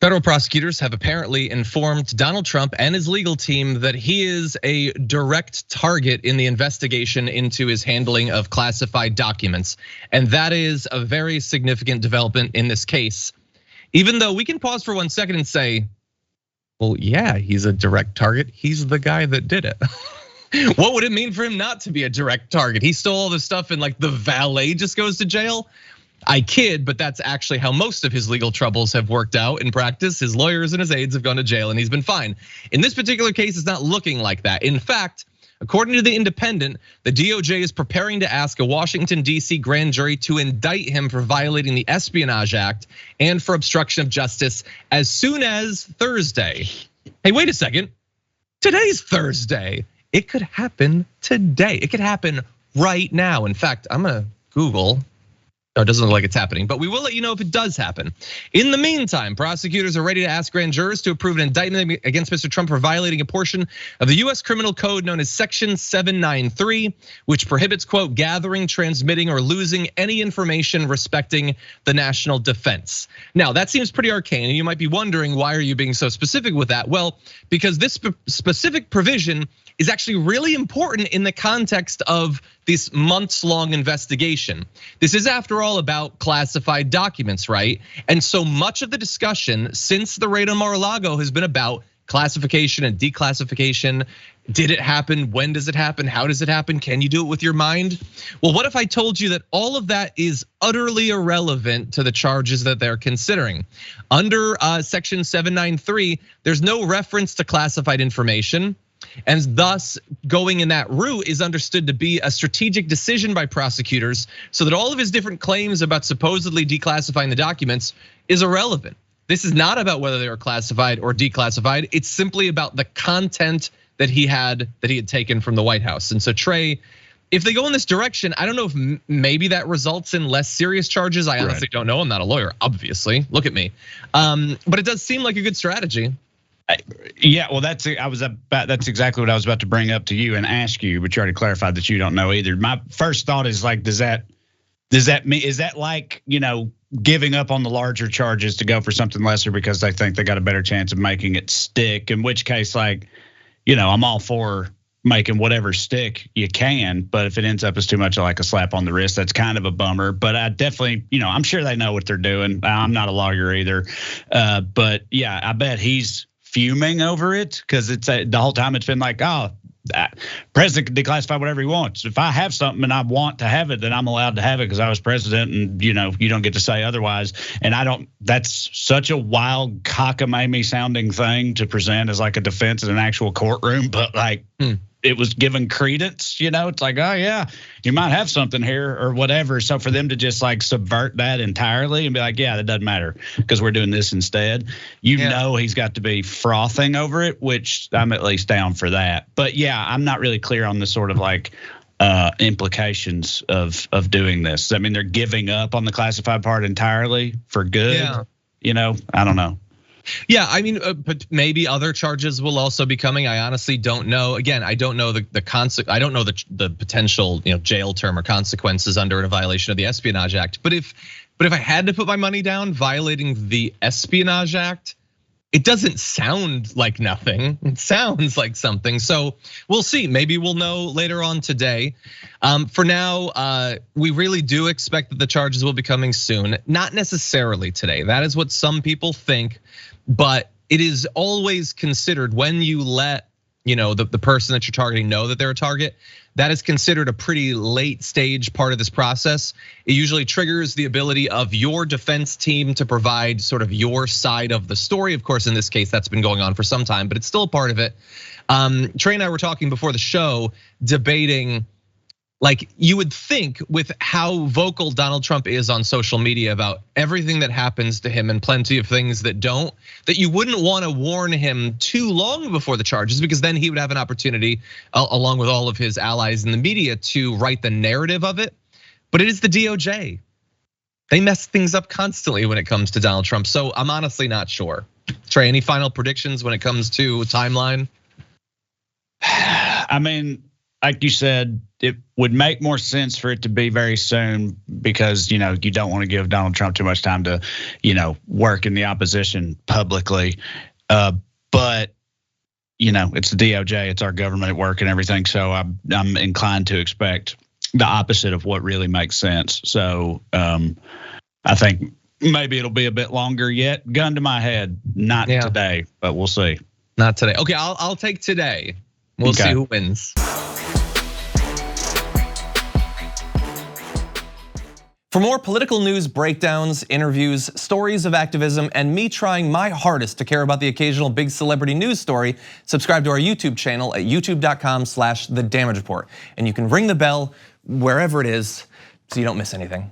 Federal prosecutors have apparently informed Donald Trump and his legal team that he is a direct target in the investigation into his handling of classified documents. And that is a very significant development in this case. Even though we can pause for 1 second and say, well, yeah, he's a direct target. He's the guy that did it. What would it mean for him not to be a direct target? He stole all this stuff and like the valet just goes to jail. I kid, but that's actually how most of his legal troubles have worked out in practice. His lawyers and his aides have gone to jail and he's been fine. In this particular case, it's not looking like that. In fact, according to the Independent, the DOJ is preparing to ask a Washington, D.C. grand jury to indict him for violating the Espionage Act and for obstruction of justice as soon as Thursday. Hey, wait a second. Today's Thursday. It could happen today. It could happen right now. In fact, I'm gonna Google. No, it doesn't look like it's happening, but we will let you know if it does happen. In the meantime, prosecutors are ready to ask grand jurors to approve an indictment against Mr. Trump for violating a portion of the US criminal code known as Section 793, which prohibits, quote, gathering, transmitting, or losing any information respecting the national defense. Now, that seems pretty arcane, and you might be wondering, why are you being so specific with that? Well, because this specific provision is actually really important in the context of this months-long investigation. This is, after all, about classified documents, right? And so much of the discussion since the raid on Mar-a-Lago has been about classification and declassification. Did it happen? When does it happen? How does it happen? Can you do it with your mind? Well, what if I told you that all of that is utterly irrelevant to the charges that they're considering? Under Section 793, there's no reference to classified information. And thus, going in that route is understood to be a strategic decision by prosecutors so that all of his different claims about supposedly declassifying the documents is irrelevant. This is not about whether they were classified or declassified. It's simply about the content that he had taken from the White House. And so Trae, if they go in this direction, I don't know if maybe that results in less serious charges. I honestly don't know. I'm not a lawyer, obviously. Look at me. But it does seem like a good strategy. Yeah, well, that's exactly what I was about to bring up to you and ask you, but you already clarified that you don't know either. My first thought is like, is that like, giving up on the larger charges to go for something lesser because they think they got a better chance of making it stick? In which case, like, I'm all for making whatever stick you can, but if it ends up as too much like a slap on the wrist, that's kind of a bummer. But I definitely, I'm sure they know what they're doing. I'm not a lawyer either, but yeah, I bet he's fuming over it because it's the whole time it's been like, oh, president can declassify whatever he wants. If I have something and I want to have it, then I'm allowed to have it because I was president, and you don't get to say otherwise. And I don't. That's such a wild cockamamie sounding thing to present as like a defense in an actual courtroom, but like. It was given credence, it's like, oh yeah, you might have something here or whatever. So for them to just like subvert that entirely and be like, yeah, that doesn't matter because we're doing this instead. He's got to be frothing over it, which I'm at least down for that. But yeah, I'm not really clear on the sort of like implications of doing this. I mean, they're giving up on the classified part entirely for good. Yeah. I don't know. Yeah, I mean, but maybe other charges will also be coming. I honestly don't know. Again, I don't know I don't know the potential jail term or consequences under a violation of the Espionage Act. But if I had to put my money down, violating the Espionage Act, it doesn't sound like nothing. It sounds like something. So we'll see. Maybe we'll know later on today. For now, we really do expect that the charges will be coming soon. Not necessarily today. That is what some people think. But it is always considered when you let the person that you're targeting know that they're a target. That is considered a pretty late stage part of this process. It usually triggers the ability of your defense team to provide sort of your side of the story. Of course, in this case, that's been going on for some time, but it's still a part of it. Trae and I were talking before the show, debating. Like you would think with how vocal Donald Trump is on social media about everything that happens to him and plenty of things that don't, that you wouldn't want to warn him too long before the charges, because then he would have an opportunity along with all of his allies in the media to write the narrative of it. But it is the DOJ. They mess things up constantly when it comes to Donald Trump. So I'm honestly not sure. Trae, any final predictions when it comes to timeline? I mean, like you said, it would make more sense for it to be very soon because, you don't want to give Donald Trump too much time to, work in the opposition publicly. But, it's the DOJ, it's our government at work and everything. So I'm inclined to expect the opposite of what really makes sense. So I think maybe it'll be a bit longer yet. Gun to my head, not today, but we'll see. Not today. Okay, I'll take today. We'll see who wins. For more political news breakdowns, interviews, stories of activism, and me trying my hardest to care about the occasional big celebrity news story, subscribe to our YouTube channel at youtube.com/The Damage Report. And you can ring the bell wherever it is so you don't miss anything.